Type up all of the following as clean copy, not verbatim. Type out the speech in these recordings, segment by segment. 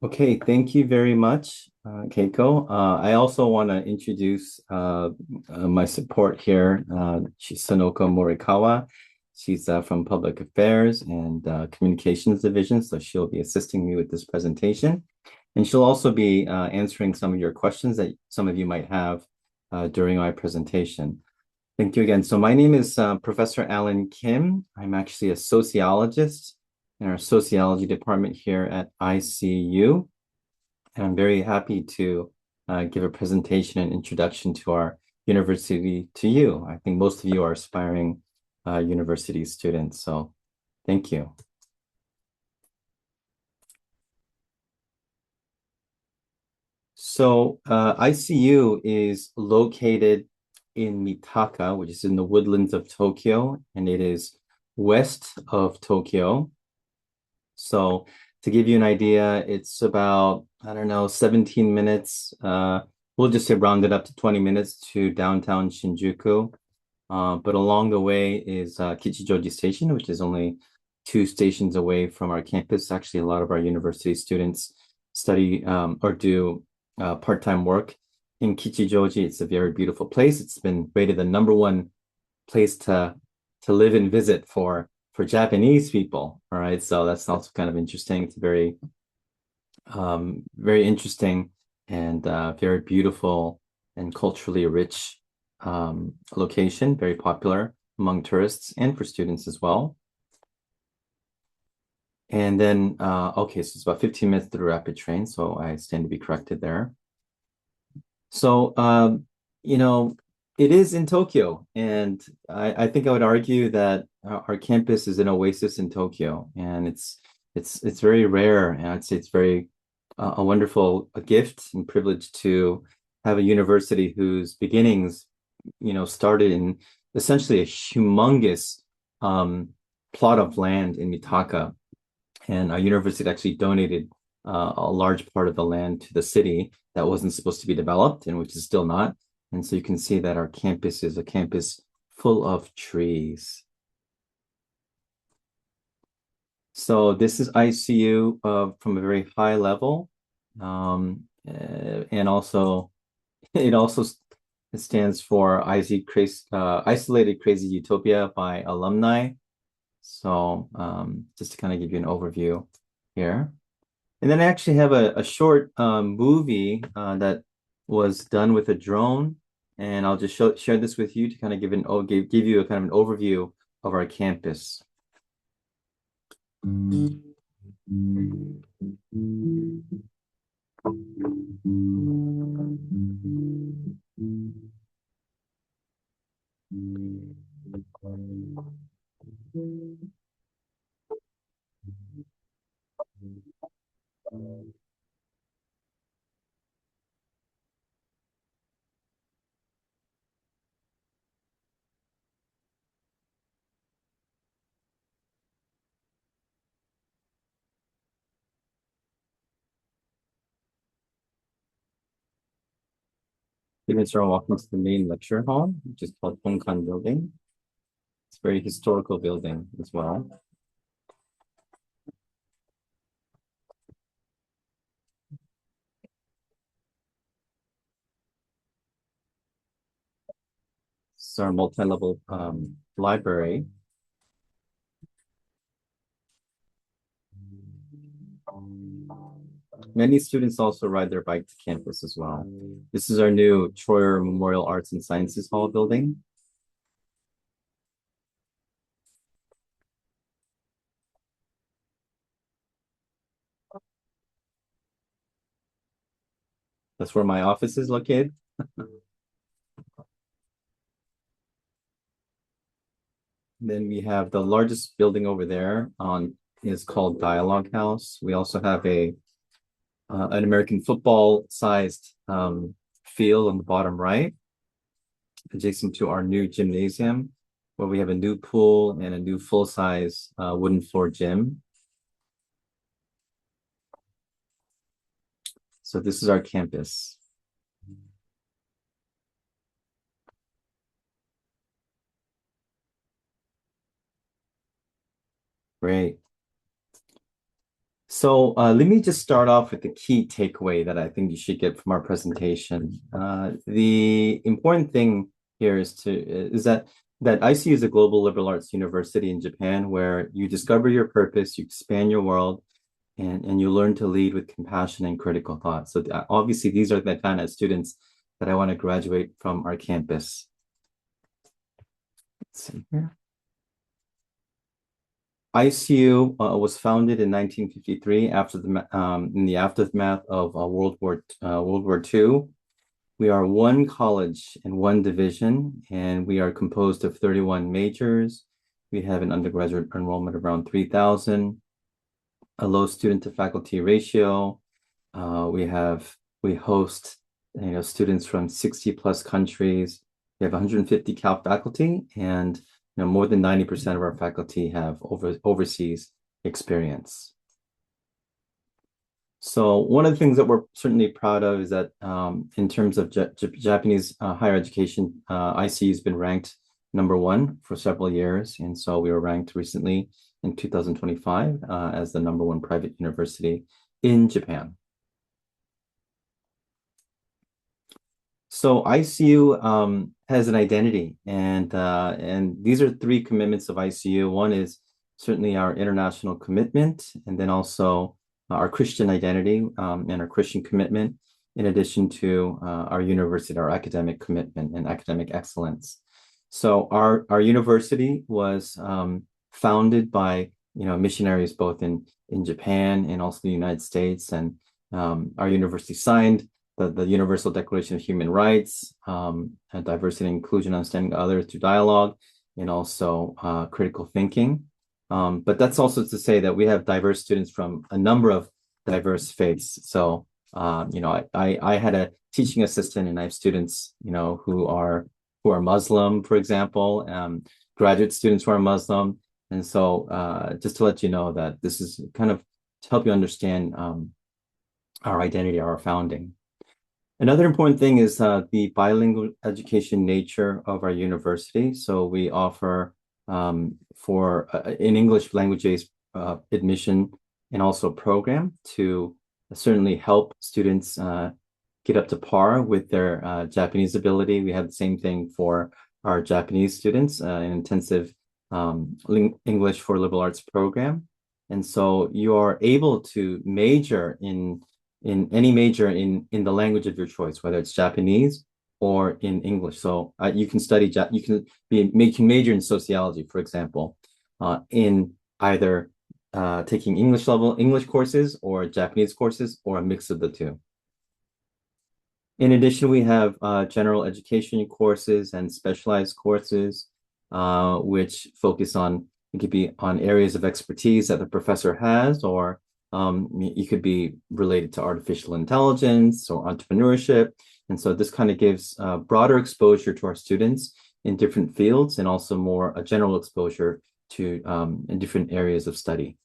Okay, thank you very much, Keiko. I also want to introduce my support here. She's Sonoko Morikawa. She's from Public Affairs and Communications Division, so she'll be assisting me with this presentation. And she'll also be answering some of your questions that some of you might have during my presentation. Thank you again. So my name is Professor Alan Kim. I'm actually a sociologist in our sociology department here at ICU. And I'm very happy to give a presentation and introduction to our university to you. I think most of you are aspiring university students, so thank you. So ICU is located in Mitaka, which is in the woodlands of Tokyo, and it is west of Tokyo. So to give you an idea, it's about, I don't know, 17 minutes. We'll just say round it up to 20 minutes to downtown Shinjuku. But along the way is Kichijoji Station, which is only 2 stations away from our campus. Actually, a lot of our university students study or do part-time work in Kichijoji. It's a very beautiful place. It's been rated the #1 place to live and visit for Japanese people. All right, so that's also kind of interesting. It's very interesting and very beautiful and culturally rich location, very popular among tourists and for students as well. And then, okay, so it's about 15 minutes through rapid train, so I stand to be corrected there. So, you know, it is in Tokyo, and I think I would argue that our campus is an oasis in Tokyo, and it's very rare, and I'd say it's very a wonderful a gift and privilege to have a university whose beginnings, started in essentially a humongous plot of land in Mitaka, and our university actually donated a large part of the land to the city that wasn't supposed to be developed and which is still not. And so you can see that our campus is a campus full of trees. So this is ICU from a very high level. And also, it also it stands for Isolated Crazy Utopia by Alumni. So just to kind of give you an overview here. And then I actually have a short movie that was done with a drone, and I'll just share this with you to kind of give you a kind of an overview of our campus. Students are walking to the main lecture hall, which is called Hongkan Building. It's a very historical building as well. It's our multi-level library. Many students also ride their bike to campus as well. This is our new Troyer Memorial Arts and Sciences Hall building. That's where my office is located. Then we have the largest building over there on is called Dialogue House. We also have an American football sized field on the bottom right, adjacent to our new gymnasium, where we have a new pool and a new full size wooden floor gym. So this is our campus. Great. Let me just start off with the key takeaway that I think you should get from our presentation. The important thing here is that ICU is a global liberal arts university in Japan where you discover your purpose, you expand your world, and you learn to lead with compassion and critical thought. So obviously, these are the kind of students that I want to graduate from our campus. Let's see here. ICU was founded in 1953 in the aftermath of World War II. We are one college and one division, and we are composed of 31 majors. We have an undergraduate enrollment of around 3,000, a low student to faculty ratio. We host students from 60 plus countries. We have 150 Cal faculty, and more than 90% of our faculty have overseas experience. So one of the things that we're certainly proud of is that in terms of Japanese higher education, ICU has been ranked #1 for several years. And so we were ranked recently in 2025 as the #1 private university in Japan. So ICU has an identity, and these are 3 commitments of ICU. One is certainly our international commitment, and then also our Christian identity and our Christian commitment, in addition to our university, our academic commitment and academic excellence. So our university was founded by missionaries both in Japan and also the United States, and our university signed the Universal Declaration of Human Rights, diversity and inclusion, understanding others through dialogue, and also critical thinking. But that's also to say that we have diverse students from a number of diverse faiths. So, I had a teaching assistant, and I have students, who are Muslim, for example, graduate students who are Muslim. And so, just to let you know that this is kind of to help you understand our identity, our founding. Another important thing is the bilingual education nature of our university. So we offer in English languages admission and also program to certainly help students get up to par with their Japanese ability. We have the same thing for our Japanese students, an intensive English for liberal arts program. And so you are able to major in any major in the language of your choice, whether it's Japanese or in English. So you can major in sociology, for example, in either taking English courses or Japanese courses, or a mix of the two. In addition, we have general education courses and specialized courses, which focus it could be on areas of expertise that the professor has, or it could be related to artificial intelligence or entrepreneurship. And so this kind of gives broader exposure to our students in different fields, and also more a general exposure to in different areas of study.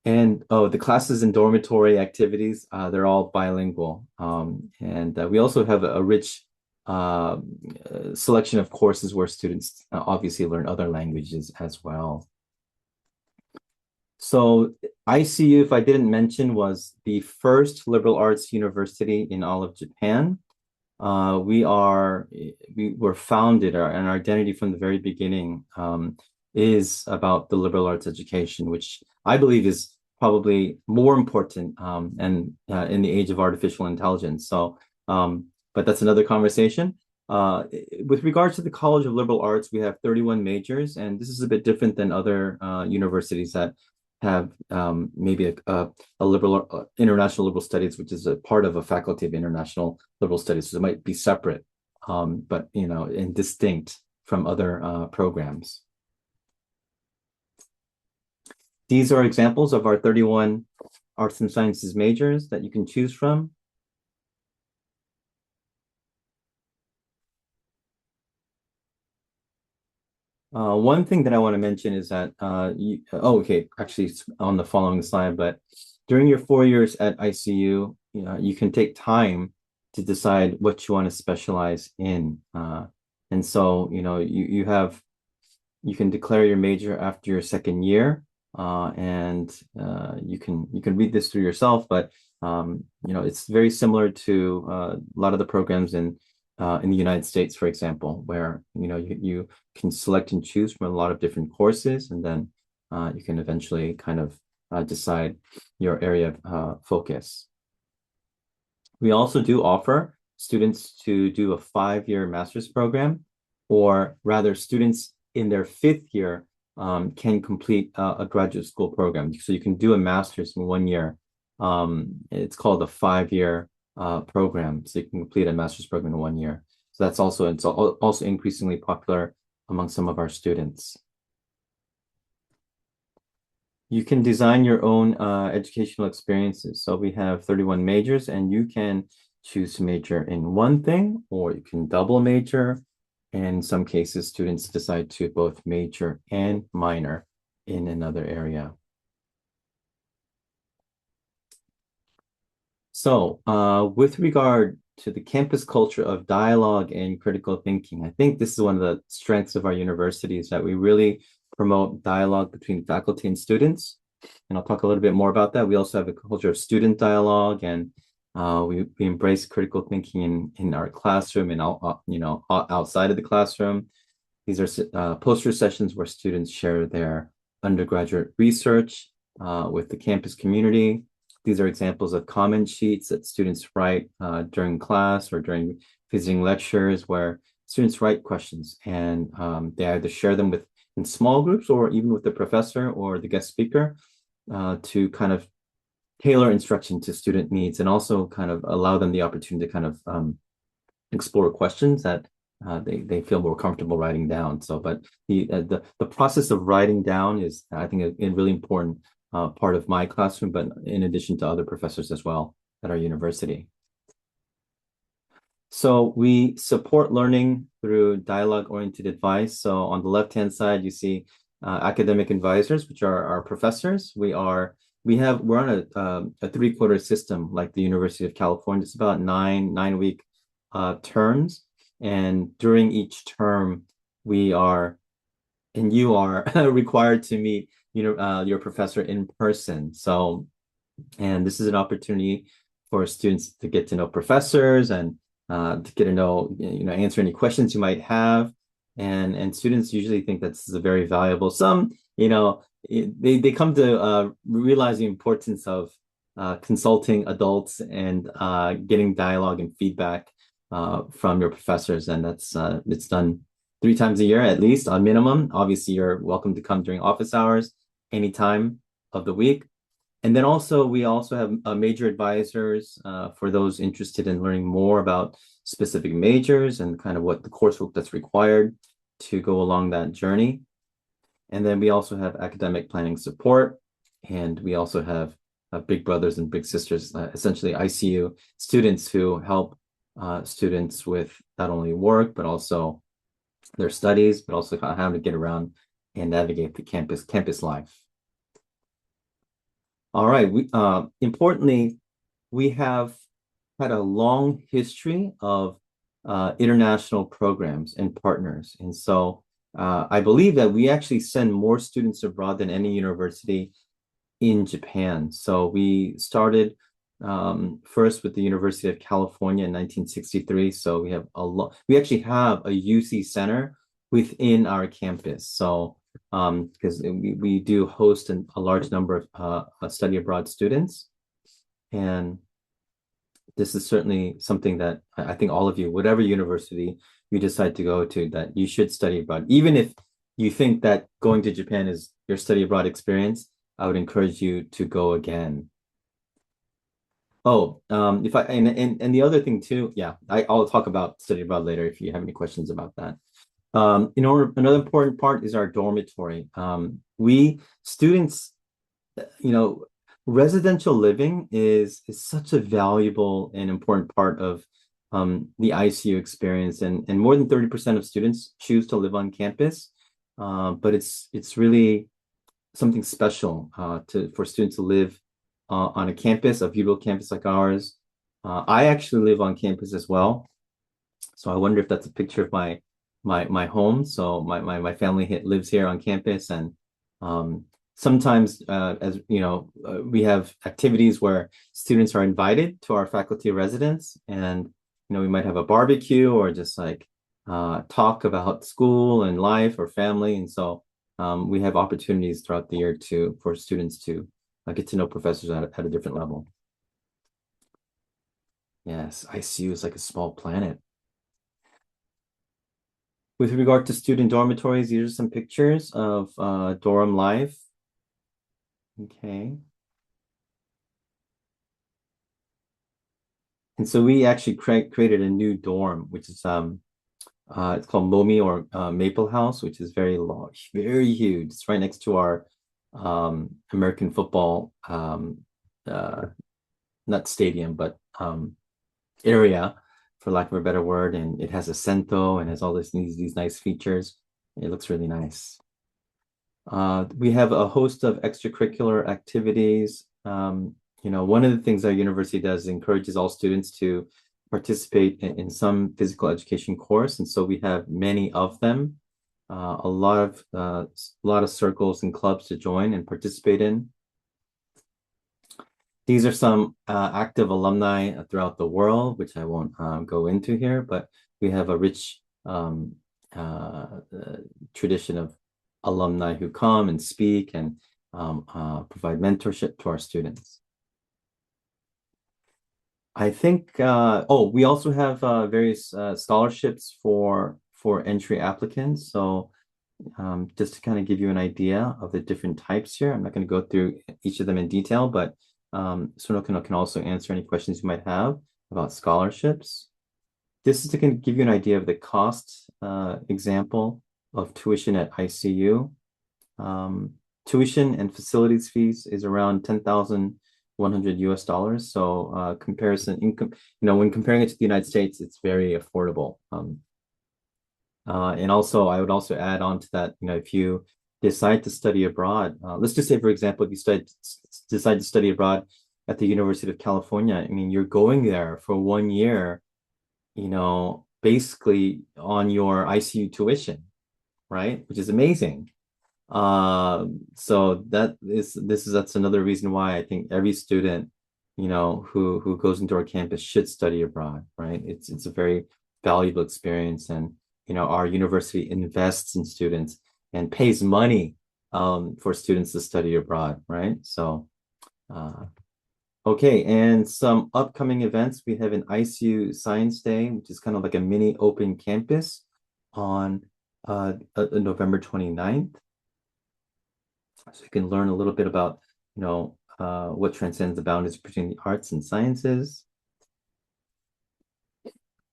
And the classes and dormitory activities, they're all bilingual. And we also have a rich selection of courses where students obviously learn other languages as well. So ICU, if I didn't mention, was the first liberal arts university in all of Japan. We were founded, and our identity from the very beginning is about the liberal arts education, which I believe is probably more important and in the age of artificial intelligence. So, but that's another conversation. With regards to the College of Liberal Arts, we have 31 majors, and this is a bit different than other universities that have maybe a international liberal studies, which is a part of a faculty of international liberal studies. So it might be separate, but and distinct from other programs. These are examples of our 31 arts and sciences majors that you can choose from. One thing that I want to mention is that, okay, actually it's on the following slide, but during your 4 years at ICU, you can take time to decide what you want to specialize in. And so, you have you can declare your major after your second year, and you can read this through yourself. But it's very similar to a lot of the programs in the United States, for example, where you can select and choose from a lot of different courses, and then you can eventually kind of decide your area of focus. We also do offer students to do a 5-year master's program, or rather, students in their 5th year can complete a graduate school program. So you can do a master's in 1 year. It's called a 5-year program. So you can complete a master's program in 1 year. So it's also increasingly popular among some of our students. You can design your own educational experiences. So we have 31 majors, and you can choose to major in one thing, or you can double major. In some cases, students decide to both major and minor in another area. So with regard to the campus culture of dialogue and critical thinking, I think this is one of the strengths of our university, is that we really promote dialogue between faculty and students. And I'll talk a little bit more about that. We also have a culture of student dialogue, and we embrace critical thinking in our classroom and outside of the classroom. These are poster sessions where students share their undergraduate research with the campus community. These are examples of comment sheets that students write during class or during visiting lectures, where students write questions, and they either share them in small groups or even with the professor or the guest speaker to kind of tailor instruction to student needs, and also kind of allow them the opportunity to kind of explore questions that they feel more comfortable writing down. So, but the process of writing down is, I think, a really important part of my classroom, but in addition to other professors as well at our university. So we support learning through dialogue-oriented advice. So on the left-hand side, you see academic advisors, which are our professors. We're on a 3-quarter system, like the University of California. It's about 9-week terms, and during each term, you are required to meet your professor in person. So, and this is an opportunity for students to get to know professors and to get to know, answer any questions you might have. And students usually think that this is a very valuable. Some, they come to realize the importance of consulting adults and getting dialogue and feedback from your professors. And it's done 3 times a year, at least, on minimum. Obviously, you're welcome to come during office hours, any time of the week. And then we also have major advisors for those interested in learning more about specific majors and kind of what the coursework that's required to go along that journey. And then we also have academic planning support, and we also have big brothers and big sisters, essentially ICU students, who help students with not only work, but also their studies, but also how to get around and navigate the campus life. All right. Importantly, we have had a long history of international programs and partners. And so I believe that we actually send more students abroad than any university in Japan. So we started first with the University of California in 1963. So we actually have a UC center within our campus. So because we do host a large number of study abroad students. And this is certainly something that I think all of you, whatever university you decide to go to, that you should study abroad. Even if you think that going to Japan is your study abroad experience, I would encourage you to go again. Oh, and the other thing too, yeah, I'll talk about study abroad later if you have any questions about that. Another important part is our dormitory. Students, residential living is such a valuable and important part of the ICU experience, and more than 30% of students choose to live on campus. But it's really something special for students to live on a campus, a beautiful campus like ours. I actually live on campus as well, so I wonder if that's a picture of my my home. So my family lives here on campus, and sometimes as you know, we have activities where students are invited to our faculty residence, and we might have a barbecue or just like talk about school and life or family, and so we have opportunities throughout the year for students to get to know professors at a different level. Yes, ICU is like a small planet. With regard to student dormitories, these are some pictures of dorm life. Okay. And so we actually created a new dorm, which is it's called Momi or Maple House, which is very large, very huge. It's right next to our American football not stadium, but area, for lack of a better word. And it has a Sento and has all these nice features. It looks really nice. We have a host of extracurricular activities. One of the things our university does is encourages all students to participate in some physical education course, and so we have many of them. A lot of circles and clubs to join and participate in. These are some active alumni throughout the world, which I won't go into here, but we have a rich tradition of alumni who come and speak and provide mentorship to our students. I think, we also have various scholarships for entry applicants. So just to kind of give you an idea of the different types here, I'm not going to go through each of them in detail, but Sonoka can also answer any questions you might have about scholarships. This is to give you an idea of the cost example of tuition at ICU. Tuition and facilities fees is around $10,100 US. So comparison income, when comparing it to the United States, it's very affordable. And also, I would also add on to that, if you decide to study abroad, let's just say, for example, if you decide to study abroad at the University of California, I mean, you're going there for 1 year, basically on your ICU tuition, right? Which is amazing. So that's another reason why I think every student, who goes into our campus should study abroad, right? It's a very valuable experience, and our university invests in students and pays money for students to study abroad, right? So okay, and some upcoming events. We have an ICU Science Day, which is kind of like a mini open campus on November 29th. So you can learn a little bit about, what transcends the boundaries between the arts and sciences.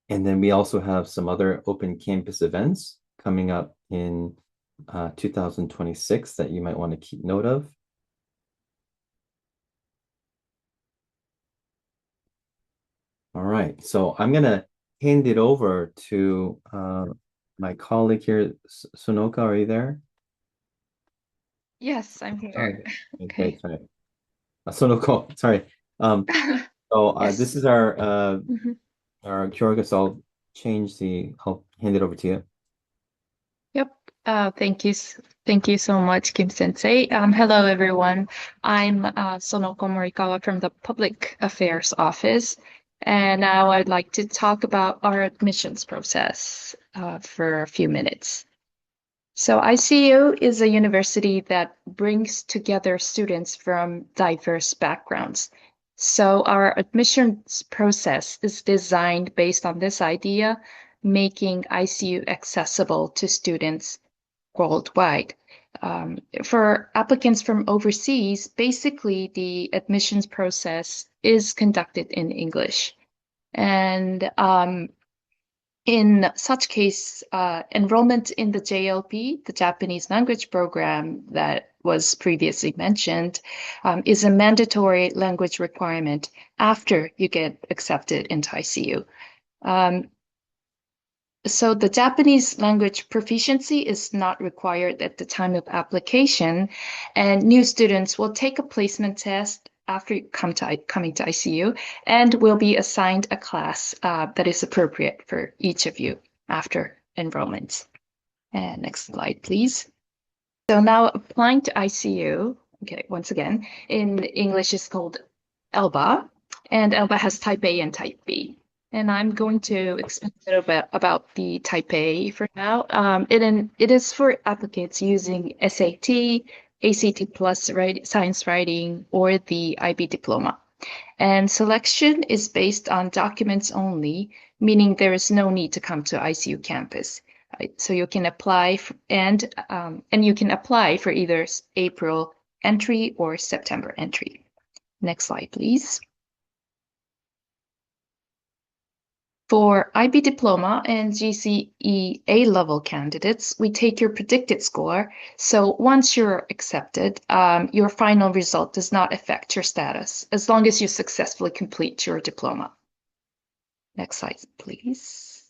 And then we also have some other open campus events coming up in 2026 that you might want to keep note of. All right, so I'm going to hand it over to my colleague here. Sonoka, are you there? Yes, I'm here. Okay, Okay. sorry. Sonoko, sorry. So Yes. this is our Mhm. Kyorga, so I'll hand it over to you. Yep. Thank you so much, Kim Sensei. Hello, everyone. I'm Sonoko Morikawa from the Public Affairs Office, and now I'd like to talk about our admissions process for a few minutes. So ICU is a university that brings together students from diverse backgrounds. So our admissions process is designed based on this idea, making ICU accessible to students worldwide. For applicants from overseas, basically the admissions process is conducted in English. And in such case, enrollment in the JLP, the Japanese language program that was previously mentioned, is a mandatory language requirement after you get accepted into ICU. So the Japanese language proficiency is not required at the time of application, and new students will take a placement test after coming to ICU, and will be assigned a class that is appropriate for each of you after enrollment. And next slide, please. So now applying to ICU, okay, once again, in English is called ELBA, and ELBA has type A and type B. And I'm going to explain a little bit about the type A for now. It is for applicants using SAT, ACT plus science writing, or the IB diploma. And selection is based on documents only, meaning there is no need to come to ICU campus. Right? So you can apply and you can apply for either April entry or September entry. Next slide, please. For IB diploma and GCE A-level candidates, we take your predicted score. So once you're accepted, your final result does not affect your status as long as you successfully complete your diploma. Next slide, please.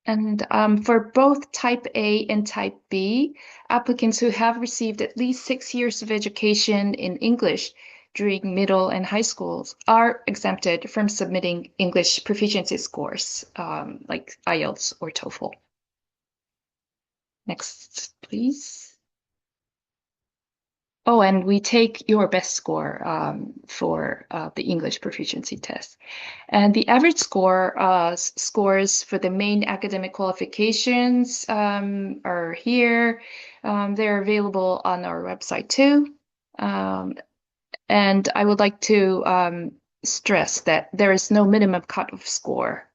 And for both type A and type B, applicants who have received at least 6 years of education in English during middle and high schools are exempted from submitting English proficiency scores like IELTS or TOEFL. Next, please. Oh, and we take your best score for the English proficiency test. And the average scores for the main academic qualifications are here. They're available on our website too. And I would like to stress that there is no minimum cutoff score.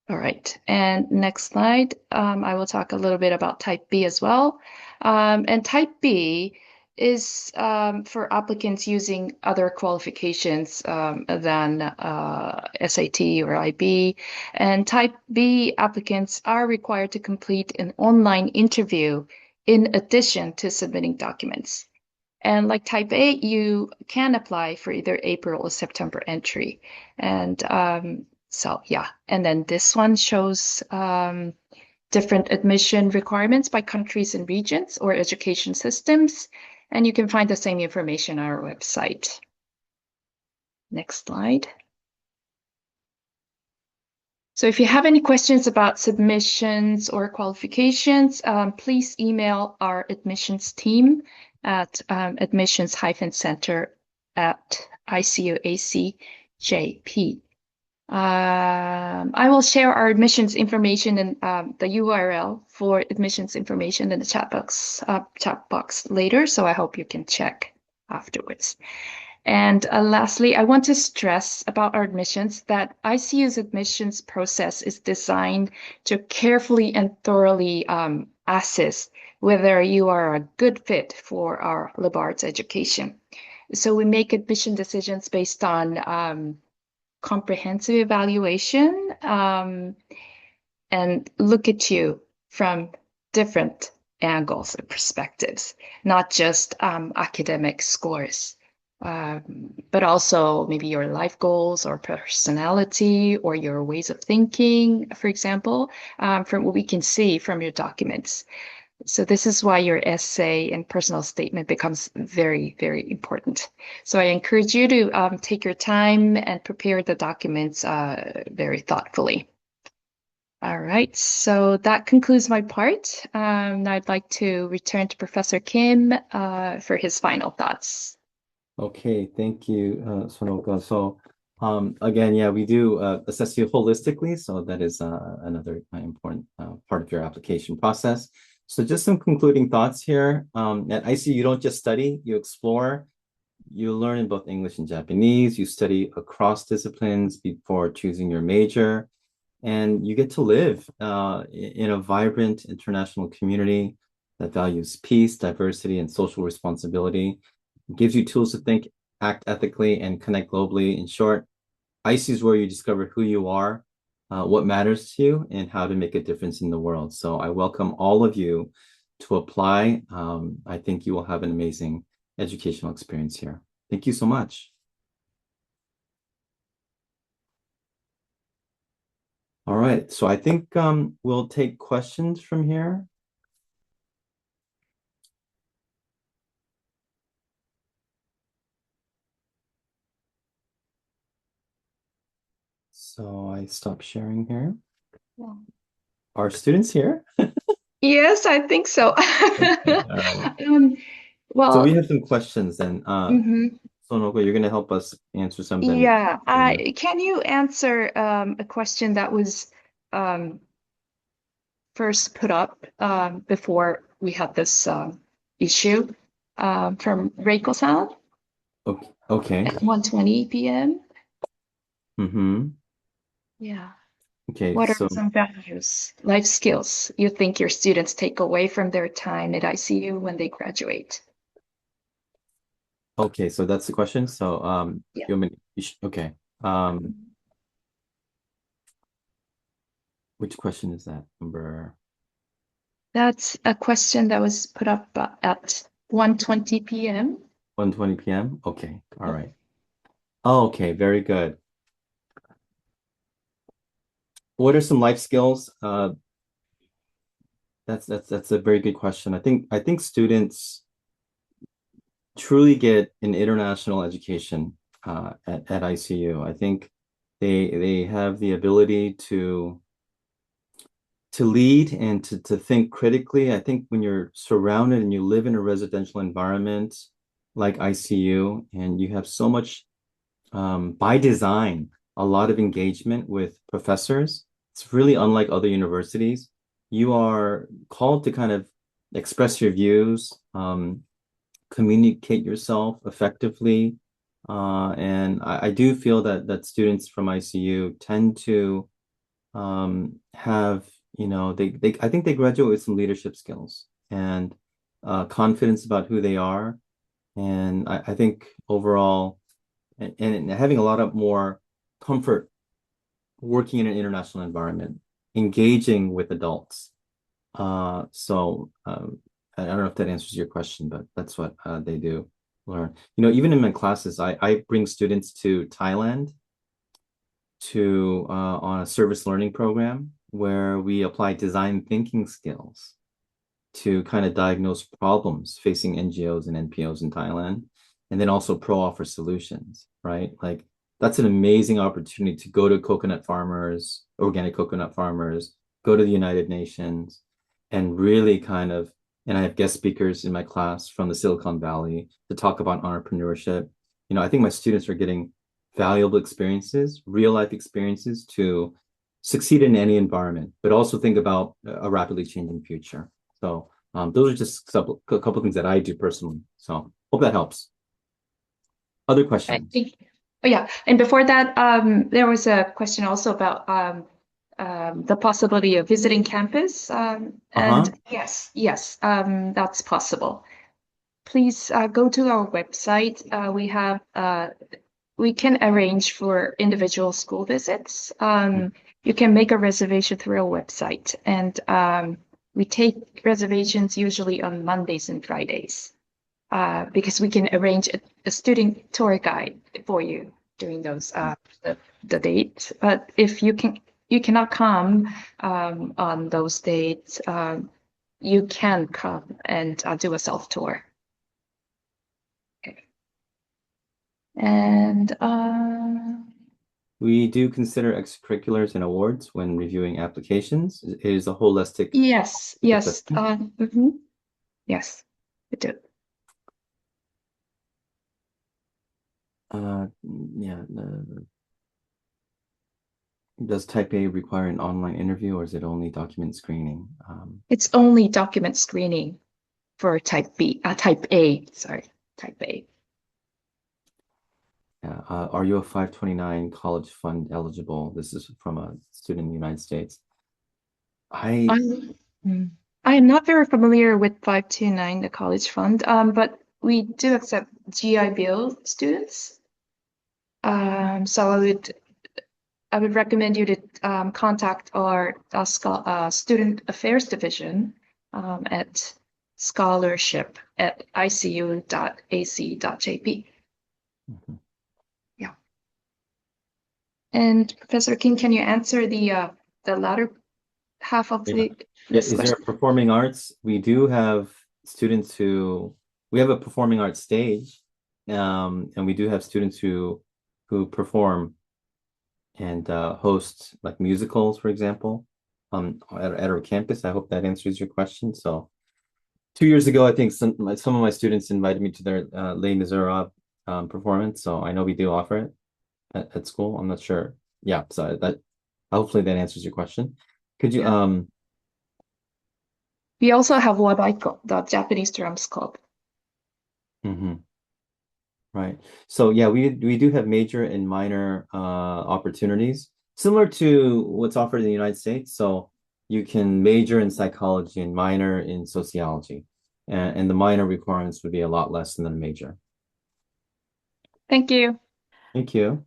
All right, and next slide, I will talk a little bit about type B as well. And type B is for applicants using other qualifications than SAT or IB. And type B applicants are required to complete an online interview in addition to submitting documents. And like type A, you can apply for either April or September entry. And so yeah, and then this one shows different admission requirements by countries and regions or education systems. And you can find the same information on our website. Next slide. So if you have any questions about submissions or qualifications, please email our admissions team at admissions-center@ICUACJP. I will share our admissions information and the URL for admissions information in the chat box later, so I hope you can check afterwards. And lastly, I want to stress about our admissions that ICU's admissions process is designed to carefully and thoroughly assess whether you are a good fit for our liberal arts education. So we make admission decisions based on comprehensive evaluation and look at you from different angles and perspectives, not just academic scores, but also maybe your life goals or personality or your ways of thinking, for example, from what we can see from your documents. So this is why your essay and personal statement becomes very, very important. So I encourage you to take your time and prepare the documents very thoughtfully. All right, so that concludes my part. Now I'd like to return to Professor Kim for his final thoughts. Okay, thank you, Sonoka. So again, yeah, we do assess you holistically. So that is another important part of your application process. So just some concluding thoughts here. At ICU, you don't just study, you explore. You learn in both English and Japanese. You study across disciplines before choosing your major. And you get to live in a vibrant international community that values peace, diversity, and social responsibility. It gives you tools to think, act ethically, and connect globally. In short, ICU is where you discover who you are, what matters to you, and how to make a difference in the world. So I welcome all of you to apply. I think you will have an amazing educational experience here. Thank you so much. All right, so I think we'll take questions from here. So I stop sharing here. Yeah. Are students here? Yes, I think so. Okay, all right. Um, So we well, have some questions then. mhm. Sonoko, you're gonna help us answer some, then Yeah. yeah. Can you answer a question that was um, first put up before we had this issue from Reiko-san Okay. Okay. at 1:20 p.m.? Mm-hmm. Yeah. Okay, What are so some values, life skills you think your students take away from their time at ICU when they graduate? so that's the question. So Yeah. you want me okay. Um which question is that? Number That's a question that was put up at 1:20 p.m. 1:20 p.m. Okay, all right. Oh, okay, very good. What are some life skills? That's a very good question. I think students truly get an international education at ICU. I think they have the ability to lead and to think critically. I think when you're surrounded and you live in a residential environment like ICU, and you have so much by design, a lot of engagement with professors. It's really unlike other universities. You are called to kind of express your views, communicate yourself effectively. And I do feel that students from ICU tend to have, they I think they graduate with some leadership skills and confidence about who they are. And I think overall, and having a lot of more comfort working in an international environment, engaging with adults. I don't know if that answers your question, but that's what they do learn. Even in my classes, I bring students to Thailand to on a service learning program where we apply design thinking skills to kind of diagnose problems facing NGOs and NPOs in Thailand, and then also pro-offer solutions, right? Like that's an amazing opportunity to go to coconut farmers, organic coconut farmers, go to the United Nations, and really kind of, and I have guest speakers in my class from the Silicon Valley to talk about entrepreneurship. I think my students are getting valuable experiences, real life experiences to succeed in any environment, but also think about a rapidly changing future. So those are just a couple things that I do personally. So hope that helps. Other I questions? think, oh yeah. And before that, there was a question also about the possibility of visiting campus. And Uh-huh. yes, that's possible. Please go to our website. We can arrange for individual school visits. You can make a reservation through our website, and we take reservations usually on Mondays and Fridays because we can arrange a student tour guide for you during those the dates. But if you cannot come on those dates, you can come and do a self tour. Okay. And We do consider extracurriculars and awards when reviewing applications. It is a holistic yes, assessment. yes, we do. Yeah. Does type A require an online interview or is it only document screening? It's only document screening for type A, sorry, type A. Yeah. Are you a 529 college fund eligible? This is from a student in the United States. I I'm, I am not very familiar with 529, the college fund, but we do accept GI Bill students. So I would recommend you to contact our student affairs division at scholarship at icu.ac.jp. Mhm. Yeah. And Professor King, can you answer the latter half of Yeah. Yeah. this Is there a question? performing arts? We do have students we have a performing arts stage, and we do have students who perform. and host like musicals, for example, at our campus. I hope that answers your question. So 2 years ago, I think some of my students invited me to their Les Miserables performance. So I know we do offer it at school. I'm not sure. Yeah, so that hopefully that answers your question. Could you Yeah. We also have what I call the Japanese Drums Club. mhm, right. So yeah, we do have major and minor opportunities similar to what's offered in the United States. So you can major in psychology and minor in sociology. And the minor requirements would be a lot less than the major. Thank you. Thank you.